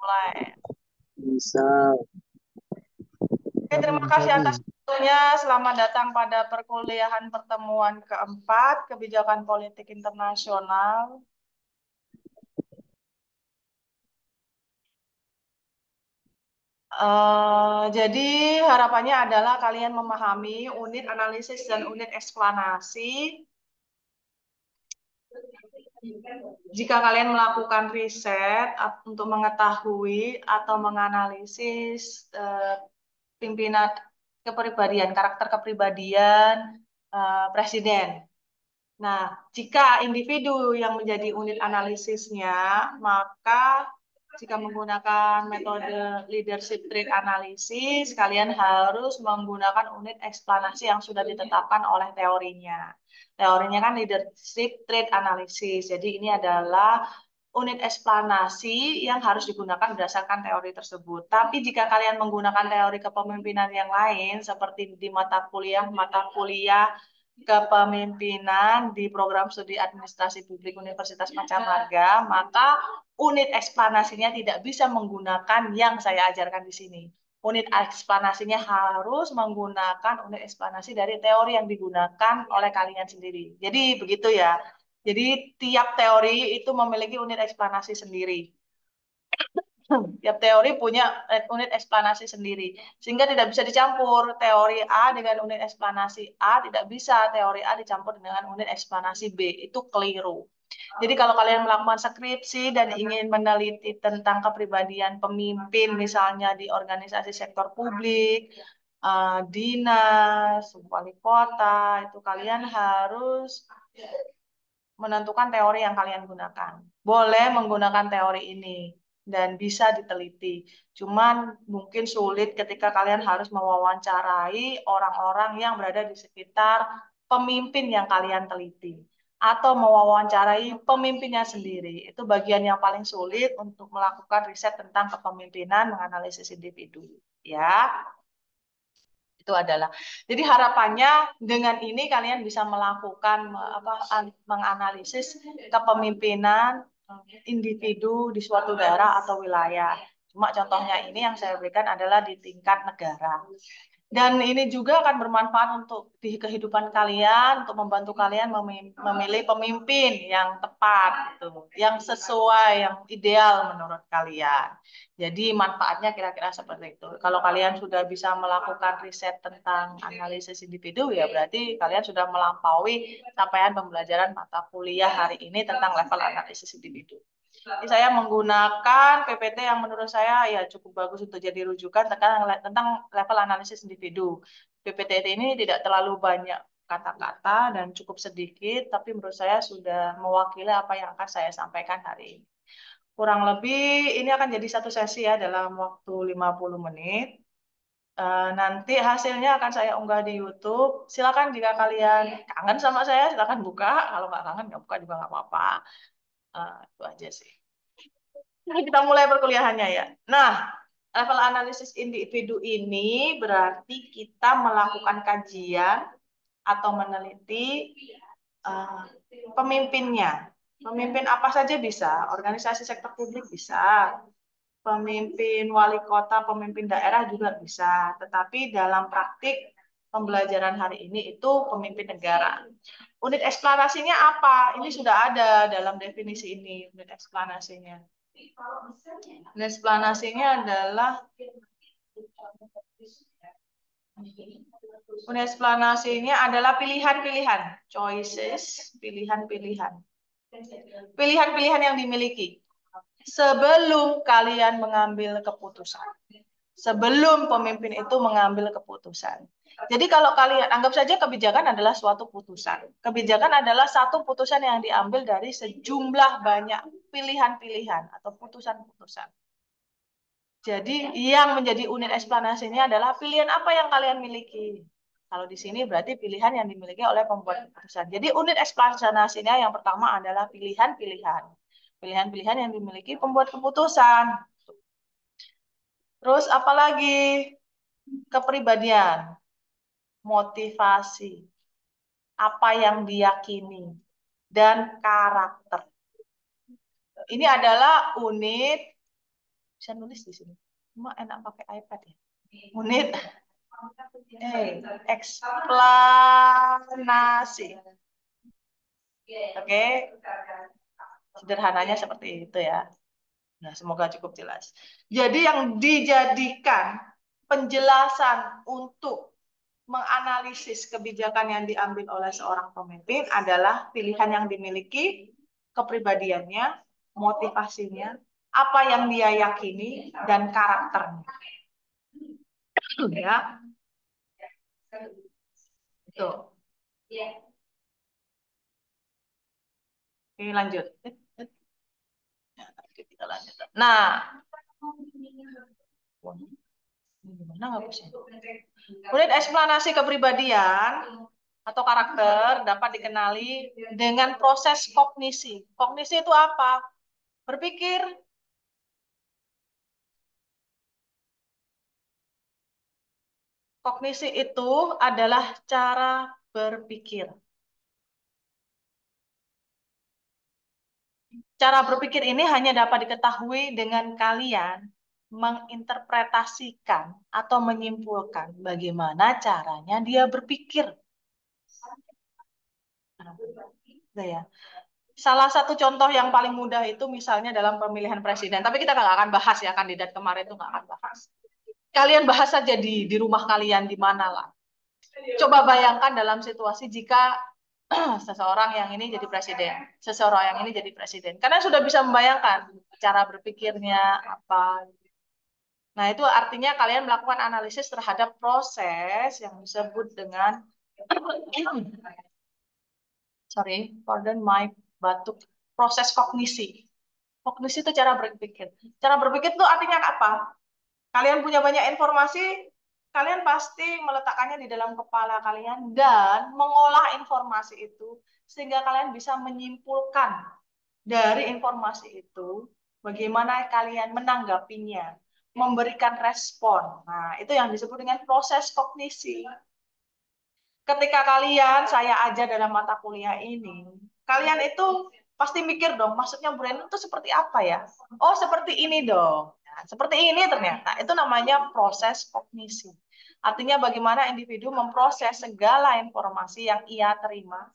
mulai. Bisa. Oke, terima kasih atas waktunya. Selamat datang pada perkuliahan pertemuan keempat, Kebijakan Politik Internasional. Jadi harapannya adalah kalian memahami unit analisis dan unit eksplanasi. Jika kalian melakukan riset untuk mengetahui atau menganalisis pimpinan kepribadian, karakter kepribadian presiden. Nah, jika individu yang menjadi unit analisisnya, maka jika menggunakan metode leadership trait analysis, kalian harus menggunakan unit eksplanasi yang sudah ditetapkan oleh teorinya. Teorinya kan leadership trait analysis. Jadi ini adalah unit eksplanasi yang harus digunakan berdasarkan teori tersebut. Tapi jika kalian menggunakan teori kepemimpinan yang lain, seperti di mata kuliah kepemimpinan di program studi administrasi publik Universitas Macamarga, maka unit eksplanasinya tidak bisa menggunakan yang saya ajarkan di sini. Unit eksplanasinya harus menggunakan unit eksplanasi dari teori yang digunakan oleh kalian sendiri. Jadi begitu ya. Jadi tiap teori itu memiliki unit eksplanasi sendiri. Tiap teori punya unit eksplanasi sendiri, sehingga tidak bisa dicampur teori A dengan unit eksplanasi A, tidak bisa teori A dicampur dengan unit eksplanasi B, itu keliru. Jadi kalau kalian melakukan skripsi dan ingin meneliti tentang kepribadian pemimpin, misalnya di organisasi sektor publik, dinas, wali kota, itu kalian harus menentukan teori yang kalian gunakan. Boleh menggunakan teori ini dan bisa diteliti. Cuman mungkin sulit ketika kalian harus mewawancarai orang-orang yang berada di sekitar pemimpin yang kalian teliti. Atau mewawancarai pemimpinnya sendiri. Itu bagian yang paling sulit untuk melakukan riset tentang kepemimpinan, menganalisis individu. Ya, itu adalah. Jadi harapannya dengan ini kalian bisa melakukan menganalisis kepemimpinan individu di suatu daerah atau wilayah. Cuma contohnya ini yang saya berikan adalah di tingkat negara. Dan ini juga akan bermanfaat untuk di kehidupan kalian, untuk membantu kalian memilih pemimpin yang tepat, gitu, yang sesuai, yang ideal menurut kalian. Jadi manfaatnya kira-kira seperti itu. Kalau kalian sudah bisa melakukan riset tentang analisis individu, ya berarti kalian sudah melampaui capaian pembelajaran mata kuliah hari ini tentang level analisis individu. Jadi saya menggunakan PPT yang menurut saya ya cukup bagus untuk jadi rujukan tentang level analisis individu. PPT ini tidak terlalu banyak kata-kata dan cukup sedikit, tapi menurut saya sudah mewakili apa yang akan saya sampaikan hari ini. Kurang lebih ini akan jadi satu sesi ya dalam waktu 50 menit. Nanti hasilnya akan saya unggah di YouTube. Silakan jika kalian kangen sama saya, silakan buka. Kalau nggak kangen, nggak buka juga nggak apa-apa. Itu aja sih. Nah, kita mulai perkuliahannya ya. Nah, level analisis individu ini berarti kita melakukan kajian atau meneliti uh, pemimpinnya. Pemimpin apa saja bisa, organisasi sektor publik bisa, pemimpin wali kota, pemimpin daerah juga bisa. Tetapi dalam praktik pembelajaran hari ini itu pemimpin negara. Unit eksplanasinya apa? Ini sudah ada dalam definisi ini, unit eksplanasinya. Unit eksplanasinya adalah unit eksplanasinya adalah pilihan-pilihan, choices, pilihan-pilihan. Pilihan-pilihan yang dimiliki sebelum kalian mengambil keputusan. Sebelum pemimpin itu mengambil keputusan. Jadi kalau kalian anggap saja kebijakan adalah suatu putusan. Kebijakan adalah satu putusan yang diambil dari sejumlah banyak pilihan-pilihan atau putusan-putusan. Jadi yang menjadi unit eksplanasinya adalah pilihan apa yang kalian miliki. Kalau di sini berarti pilihan yang dimiliki oleh pembuat keputusan. Jadi unit eksplanasinya yang pertama adalah pilihan-pilihan. Pilihan-pilihan yang dimiliki pembuat keputusan. Terus apalagi kepribadian, motivasi, apa yang diyakini, dan karakter. Ini adalah unit bisa nulis di sini. Cuma enak pakai iPad ya. Unit eksplanasi. Oke, sederhananya seperti itu ya. Nah, semoga cukup jelas. Jadi yang dijadikan penjelasan untuk menganalisis kebijakan yang diambil oleh seorang pemimpin adalah pilihan yang dimiliki, kepribadiannya, motivasinya, apa yang dia yakini, dan karakternya. Ya, itu. Oke, lanjut. Kita lanjut. Nah, gimana nggak bisa? Unit eksplanasi kepribadian atau karakter dapat dikenali dengan proses kognisi. Kognisi itu apa? Berpikir. Kognisi itu adalah cara berpikir. Cara berpikir ini hanya dapat diketahui dengan kalian menginterpretasikan atau menyimpulkan bagaimana caranya dia berpikir. Nah, ya. Salah satu contoh yang paling mudah itu misalnya dalam pemilihan presiden. Tapi kita nggak akan bahas ya, kandidat kemarin itu nggak akan bahas. Kalian bahas saja di rumah kalian di mana lah. Coba bayangkan dalam situasi jika seseorang yang ini jadi presiden, seseorang yang ini jadi presiden. Karena sudah bisa membayangkan cara berpikirnya apa. Nah, itu artinya kalian melakukan analisis terhadap proses yang disebut dengan sorry, pardon my batuk, proses kognisi. Kognisi itu cara berpikir. Cara berpikir itu artinya apa? Kalian punya banyak informasi, kalian pasti meletakkannya di dalam kepala kalian dan mengolah informasi itu sehingga kalian bisa menyimpulkan dari informasi itu bagaimana kalian menanggapinya, memberikan respon. Nah, itu yang disebut dengan proses kognisi. Ketika saya aja dalam mata kuliah ini, kalian itu pasti mikir dong, maksudnya brand itu seperti apa ya? Oh, seperti ini dong. Nah, seperti ini ternyata. Itu namanya proses kognisi. Artinya bagaimana individu memproses segala informasi yang ia terima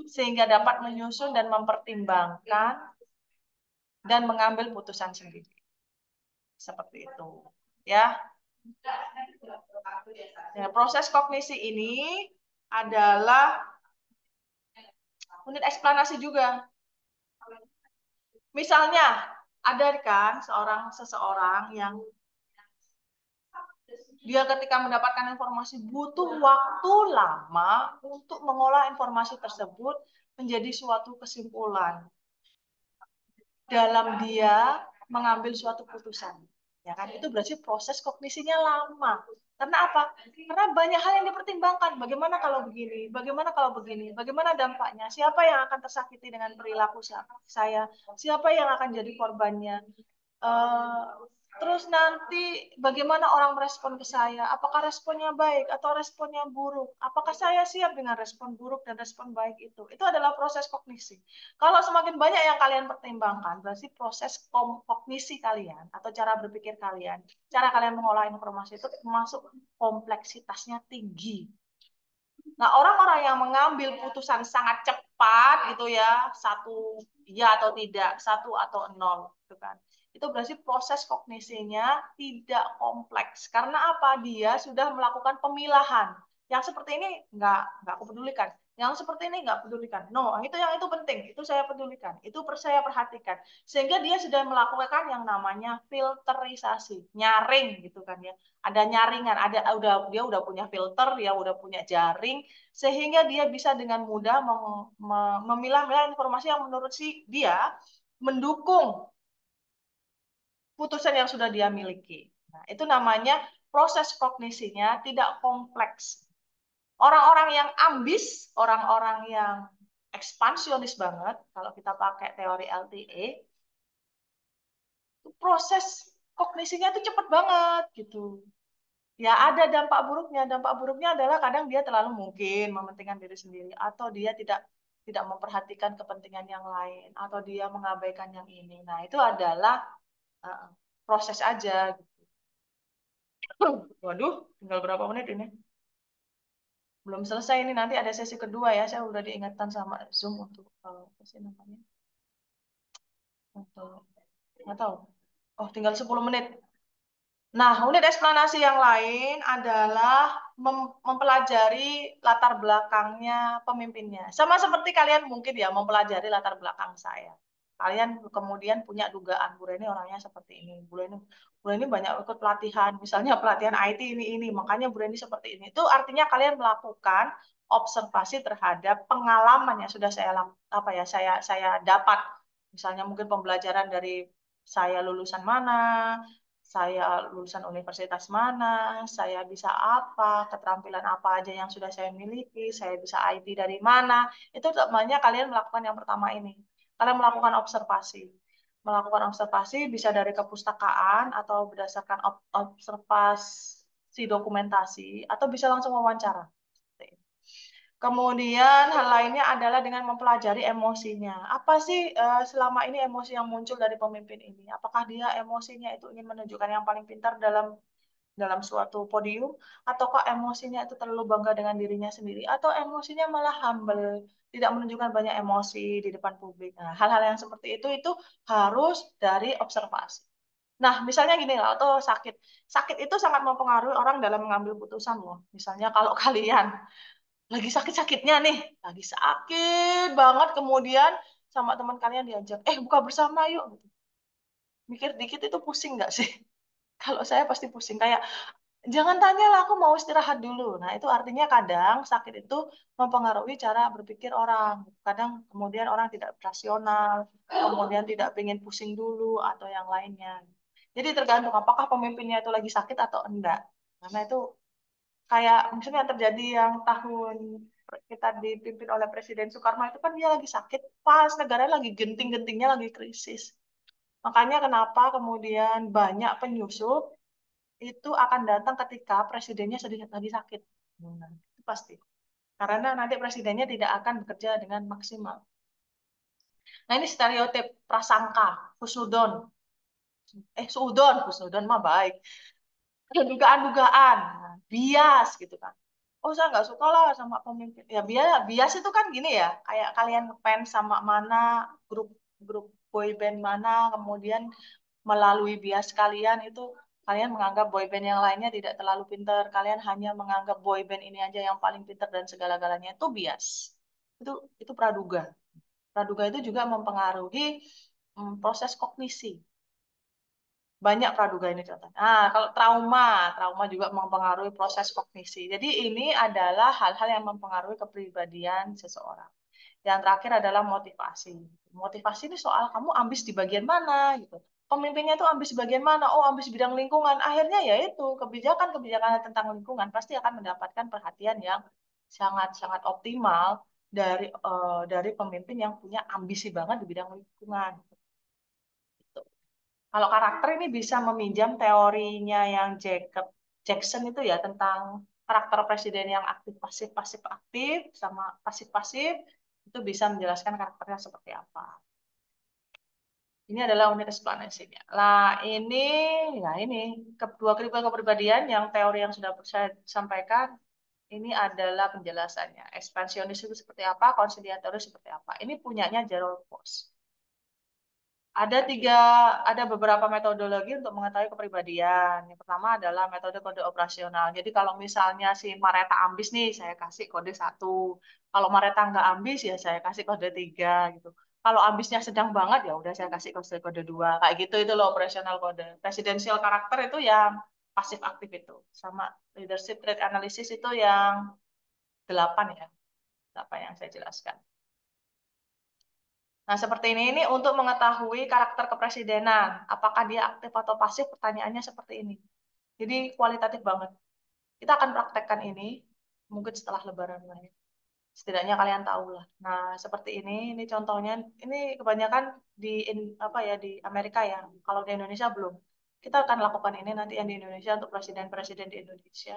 sehingga dapat menyusun dan mempertimbangkan dan mengambil putusan sendiri. Seperti itu. Ya. Ya, proses kognisi ini adalah unit eksplanasi juga. Misalnya, ada kan seseorang yang dia ketika mendapatkan informasi butuh waktu lama untuk mengolah informasi tersebut menjadi suatu kesimpulan dalam dia mengambil suatu putusan. Ya kan? Itu berarti proses kognisinya lama. Karena apa? Karena banyak hal yang dipertimbangkan. Bagaimana kalau begini? Bagaimana kalau begini? Bagaimana dampaknya? Siapa yang akan tersakiti dengan perilaku saya? Siapa yang akan jadi korbannya? Eh, Terus nanti bagaimana orang merespon ke saya? Apakah responnya baik atau responnya buruk? Apakah saya siap dengan respon buruk dan respon baik itu? Itu adalah proses kognisi. Kalau semakin banyak yang kalian pertimbangkan, berarti proses kognisi kalian atau cara berpikir kalian, cara kalian mengolah informasi itu termasuk kompleksitasnya tinggi. Nah, orang-orang yang mengambil putusan sangat cepat gitu ya, satu ya atau tidak, satu atau nol, gitu kan. Itu berarti proses kognisinya tidak kompleks. Karena apa? Dia sudah melakukan pemilahan. Yang seperti ini nggak aku pedulikan. Yang seperti ini nggak pedulikan. No, yang itu penting. Itu saya pedulikan. Itu saya perhatikan. Sehingga dia sudah melakukan yang namanya filterisasi, nyaring gitu kan ya. Ada nyaringan, dia udah punya filter, dia udah punya jaring, sehingga dia bisa dengan mudah memilah-milah informasi yang menurut dia mendukung putusan yang sudah dia miliki. Nah, itu namanya proses kognisinya tidak kompleks. Orang-orang yang ambis, orang-orang yang ekspansionis banget, kalau kita pakai teori LTA, proses kognisinya itu cepat banget gitu. Ya ada dampak buruknya. Dampak buruknya adalah kadang dia terlalu mungkin mementingkan diri sendiri atau dia tidak tidak memperhatikan kepentingan yang lain atau dia mengabaikan yang ini. Nah, itu adalah proses aja. Waduh, tinggal berapa menit ini? Belum selesai ini, nanti ada sesi kedua ya. Saya udah diingatkan sama Zoom untuk apa sih namanya? Untuk nggak tahu. Oh, tinggal 10 menit. Nah, unit eksplanasi yang lain adalah mempelajari latar belakangnya pemimpinnya. Sama seperti kalian mungkin ya mempelajari latar belakang saya. Kalian kemudian punya dugaan, Bu Reni orangnya seperti ini. Bu Reni banyak ikut pelatihan, misalnya pelatihan IT ini, makanya Bu Reni seperti ini. Itu artinya kalian melakukan observasi terhadap pengalaman yang sudah saya dapat. Misalnya mungkin pembelajaran dari saya lulusan mana, saya lulusan universitas mana, saya bisa apa, keterampilan apa aja yang sudah saya miliki, saya bisa IT dari mana, itu namanya kalian melakukan yang pertama ini. Kalian melakukan observasi. Melakukan observasi bisa dari kepustakaan atau berdasarkan observasi dokumentasi, atau bisa langsung wawancara. Kemudian hal lainnya adalah dengan mempelajari emosinya. Apa sih selama ini emosi yang muncul dari pemimpin ini? Apakah dia emosinya itu ingin menunjukkan yang paling pintar dalam suatu podium, ataukah emosinya itu terlalu bangga dengan dirinya sendiri, atau emosinya malah humble, tidak menunjukkan banyak emosi di depan publik. Nah, hal-hal yang seperti itu harus dari observasi. Nah, misalnya gini lah, atau sakit. Sakit itu sangat mempengaruhi orang dalam mengambil putusan loh. Misalnya kalau kalian lagi sakit-sakitnya nih, lagi sakit banget, kemudian sama teman kalian diajak, buka bersama yuk. Mikir dikit itu pusing nggak sih? Kalau saya pasti pusing, kayak jangan tanya lah, aku mau istirahat dulu. Nah, itu artinya kadang sakit itu mempengaruhi cara berpikir orang. Kadang kemudian orang tidak rasional, kemudian tidak pengen pusing dulu atau yang lainnya. Jadi tergantung apakah pemimpinnya itu lagi sakit atau enggak. Karena itu kayak misalnya terjadi yang tahun kita dipimpin oleh Presiden Soekarno itu kan dia lagi sakit pas negara lagi genting-gentingnya lagi krisis. Makanya kenapa kemudian banyak penyusup itu akan datang ketika presidennya sedih lagi sakit. Nah, itu pasti. Karena nanti presidennya tidak akan bekerja dengan maksimal. Nah, ini stereotip prasangka, husnudon. Husnudon mah baik. Ada dugaan-dugaan, bias gitu kan. Oh, saya nggak suka lah sama pemimpin. Ya, bias itu kan gini ya, kayak kalian ngefans sama mana, grup grup boy band mana, kemudian melalui bias kalian itu kalian menganggap boyband yang lainnya tidak terlalu pintar. Kalian hanya menganggap boyband ini aja yang paling pintar dan segala-galanya itu bias. Itu praduga. Praduga itu juga mempengaruhi proses kognisi. Banyak praduga ini contohnya. Kalau trauma juga mempengaruhi proses kognisi. Jadi ini adalah hal-hal yang mempengaruhi kepribadian seseorang. Yang terakhir adalah motivasi. Motivasi ini soal kamu ambis di bagian mana gitu. Pemimpinnya itu ambis di bagian mana? Oh, ambis bidang lingkungan. Akhirnya ya itu kebijakan-kebijakan tentang lingkungan pasti akan mendapatkan perhatian yang sangat-sangat optimal dari pemimpin yang punya ambisi banget di bidang lingkungan. Gitu. Kalau karakter ini bisa meminjam teorinya yang Jackson itu ya tentang karakter presiden yang aktif pasif pasif aktif sama pasif pasif itu bisa menjelaskan karakternya seperti apa. Ini adalah unit eksplanasinya. Lah ini kedua tipe kepribadian yang teori yang sudah saya sampaikan ini adalah penjelasannya. Ekspansionis itu seperti apa, konsiliatoris seperti apa. Ini punyanya Gerald Post. Ada ada beberapa metodologi untuk mengetahui kepribadian. Yang pertama adalah metode kode operasional. Jadi kalau misalnya si Mareta ambis nih, saya kasih kode 1. Kalau Mareta nggak ambis, ya saya kasih kode 3 gitu. Kalau ambisnya sedang banget, ya udah saya kasih kode 2. Kayak gitu itu loh operasional kode. Presidential karakter itu yang pasif aktif itu. Sama leadership trait analysis itu yang 8 ya. 8 yang saya jelaskan. Nah, seperti ini untuk mengetahui karakter kepresidenan. Apakah dia aktif atau pasif? Pertanyaannya seperti ini. Jadi kualitatif banget. Kita akan praktekkan ini mungkin setelah Lebaran lah ya. Setidaknya kalian tahu lah. Nah, seperti ini contohnya. Ini kebanyakan di Amerika ya. Kalau di Indonesia belum. Kita akan lakukan ini nanti yang di Indonesia untuk presiden-presiden di Indonesia.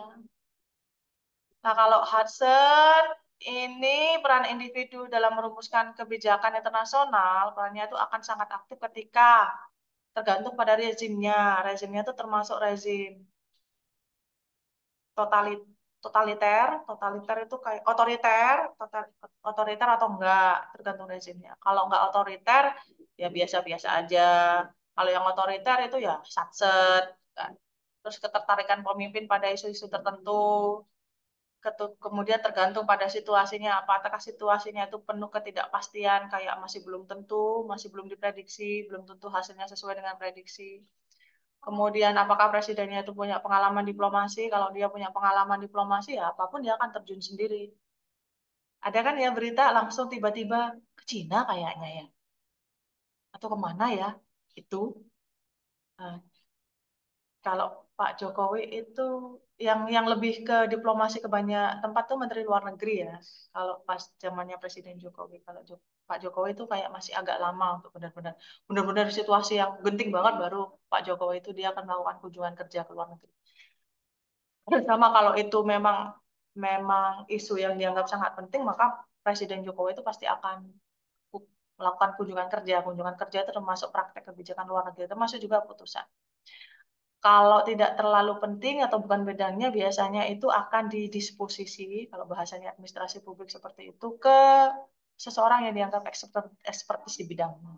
Nah, kalau Hudson ini peran individu dalam merumuskan kebijakan internasional, perannya itu akan sangat aktif ketika tergantung pada rezimnya. Rezimnya itu termasuk rezim totalit totaliter. Totaliter itu kayak otoriter, otoriter atau enggak, tergantung rezimnya. Kalau enggak otoriter, ya biasa-biasa aja. Kalau yang otoriter itu ya satset, kan. Terus ketertarikan pemimpin pada isu-isu tertentu. Kemudian tergantung pada situasinya, apakah situasinya itu penuh ketidakpastian, kayak masih belum tentu, masih belum diprediksi, belum tentu hasilnya sesuai dengan prediksi. Kemudian apakah presidennya itu punya pengalaman diplomasi? Kalau dia punya pengalaman diplomasi, ya apapun dia akan terjun sendiri. Ada kan ya berita langsung tiba-tiba ke Cina kayaknya ya, atau kemana ya? Itu. Nah, kalau Pak Jokowi itu yang lebih ke diplomasi ke banyak tempat tuh Menteri Luar Negeri ya. Kalau pas zamannya Presiden Jokowi, kalau Pak Jokowi itu kayak masih agak lama untuk benar-benar situasi yang genting banget baru Pak Jokowi itu dia akan melakukan kunjungan kerja ke luar negeri. Sama kalau itu memang memang isu yang dianggap sangat penting, maka Presiden Jokowi itu pasti akan melakukan kunjungan kerja. Kunjungan kerja itu termasuk praktek kebijakan luar negeri, termasuk juga putusan. Kalau tidak terlalu penting atau bukan bidangnya, biasanya itu akan didisposisi, kalau bahasanya administrasi publik seperti itu, ke seseorang yang dianggap ekspertis di bidangnya.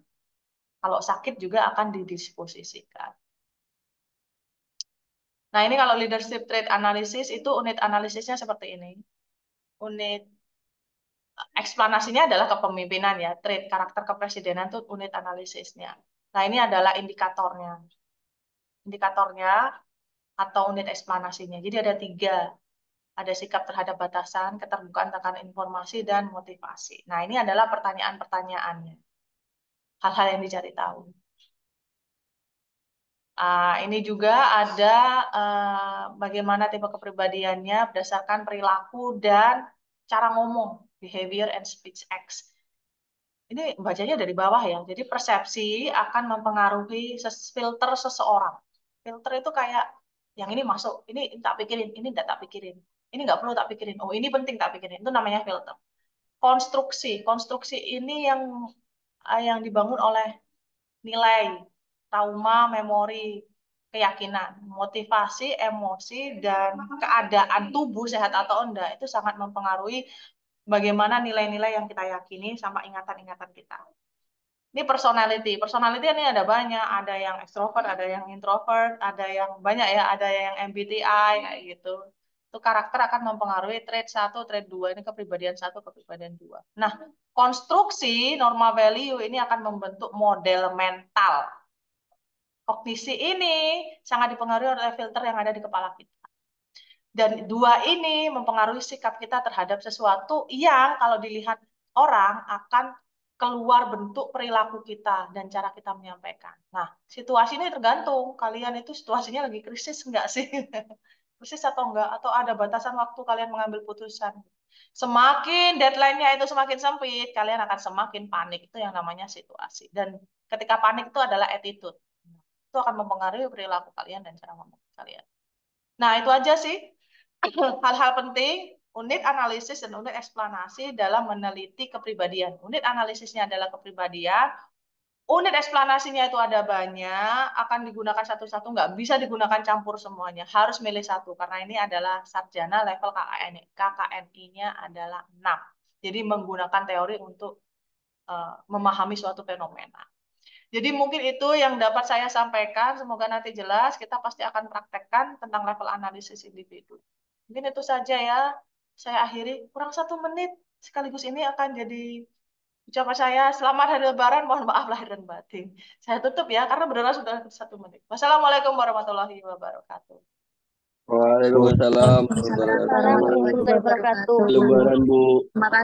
Kalau sakit juga akan didisposisikan. Nah, ini kalau leadership trait analysis, itu unit analisisnya seperti ini. Unit eksplanasinya adalah kepemimpinan ya, trait karakter kepresidenan itu unit analisisnya. Nah, ini adalah indikatornya. Indikatornya atau unit eksplanasinya. Jadi ada 3. Ada sikap terhadap batasan, keterbukaan tentang informasi, dan motivasi. Nah, ini adalah pertanyaan-pertanyaannya. Hal-hal yang dicari tahu. Ini juga ada bagaimana tipe kepribadiannya berdasarkan perilaku dan cara ngomong, behavior and speech acts. Ini bacanya dari bawah ya. Jadi persepsi akan mempengaruhi filter seseorang. Filter itu kayak yang ini masuk, ini tak pikirin, ini tidak tak pikirin. Ini nggak perlu tak pikirin. Oh, ini penting tak pikirin. Itu namanya filter. Konstruksi. Konstruksi ini yang dibangun oleh nilai, trauma, memori, keyakinan, motivasi, emosi, dan keadaan tubuh sehat atau enggak itu sangat mempengaruhi bagaimana nilai-nilai yang kita yakini sama ingatan-ingatan kita. Ini personality. Personality ini ada banyak, ada yang extrovert, ada yang introvert, ada yang banyak ya, ada yang MBTI kayak gitu. Itu karakter akan mempengaruhi trait 1, trait 2. Ini kepribadian 1, kepribadian 2. Nah, konstruksi norma value ini akan membentuk model mental. Kognisi ini sangat dipengaruhi oleh filter yang ada di kepala kita. Dan 2 ini mempengaruhi sikap kita terhadap sesuatu yang kalau dilihat orang akan keluar bentuk perilaku kita dan cara kita menyampaikan. Nah, situasi ini tergantung kalian itu situasinya lagi krisis enggak sih? Krisis atau enggak? Atau ada batasan waktu kalian mengambil putusan? Semakin deadline-nya itu semakin sempit, kalian akan semakin panik. Itu yang namanya situasi. Dan ketika panik itu adalah attitude. Itu akan mempengaruhi perilaku kalian dan cara ngomong kalian. Nah, itu aja sih hal-hal penting, unit analisis dan unit eksplanasi dalam meneliti kepribadian. Unit analisisnya adalah kepribadian, unit eksplanasinya itu ada banyak, akan digunakan satu-satu, nggak bisa digunakan campur semuanya, harus milih satu, karena ini adalah sarjana level KKN, KKNI-nya adalah 6. Jadi menggunakan teori untuk memahami suatu fenomena. Jadi mungkin itu yang dapat saya sampaikan. Semoga nanti jelas. Kita pasti akan praktekkan tentang level analisis individu. Mungkin itu saja ya. Saya akhiri. Kurang 1 menit. Sekaligus ini akan jadi ucapan saya. Selamat Hari Lebaran. Mohon maaf lahir dan batin. Saya tutup ya, karena benar sudah 1 menit. Wassalamualaikum warahmatullahi wabarakatuh. Waalaikumsalam warahmatullahi Waalaikumsalam wabarakatuh. warahmatullahi wabarakatuh. Lebaran, Bu. Terima kasih.